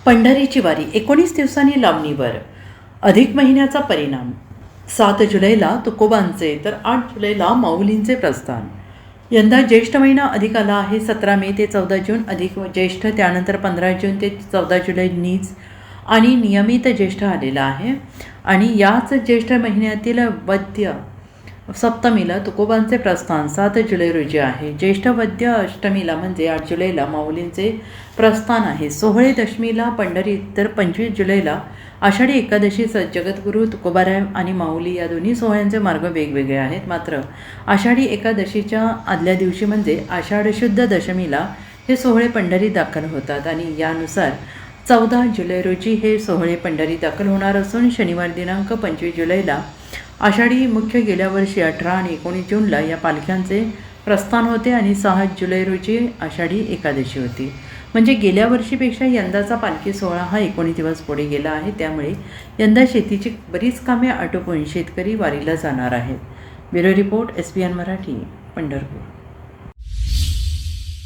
पंढरीची वारी 19 दिवसांनी लावणीवर. अधिक महिन्याचा परिणाम. 7 जुलैला तुकोबांचे तर 8 जुलैला माऊलींचे प्रस्थान. यंदा ज्येष्ठ महिना अधिक आला आहे. 17 मे ते 14 जून अधिक ज्येष्ठ, त्यानंतर 15 जून ते 14 जुलै नीच आणि नियमित ज्येष्ठ आलेला आहे. आणि याच ज्येष्ठ महिन्यातील वद्य सप्तमीला तुकोबांचे प्रस्थान 7 जुलै रोजी आहे. ज्येष्ठ वद्य अष्टमीला म्हणजे 8 जुलैला माऊलींचे प्रस्थान आहे. सोहळे दशमीला पंढरीत तर 25 जुलैला आषाढी एकादशीचं. जगद्गुरू तुकोबाराय आणि माऊली या दोन्ही सोहळ्यांचे मार्ग वेगवेगळे आहेत. मात्र आषाढी एकादशीच्या आदल्या दिवशी म्हणजे आषाढ शुद्ध दशमीला हे सोहळे पंढरीत दाखल होतात आणि यानुसार 14 जुलै रोजी हे सोहळे पंढरीत दाखल होणार असून शनिवार दिनांक 25 जुलैला आषाढी मुख्य, गेल्या वर्षी 18 आणि 19 जूनला या पालख्यांचे प्रस्थान होते आणि 6 जुलै रोजी आषाढी एकादशी होती. म्हणजे गेल्या वर्षीपेक्षा यंदाचा पालखी सोहळा हा 19 दिवस पुढे गेला आहे. त्यामुळे यंदा शेतीची बरीच कामे आटोपून शेतकरी वारीला जाणार आहेत. Bureau report, SBN Marathi, Pandharpur.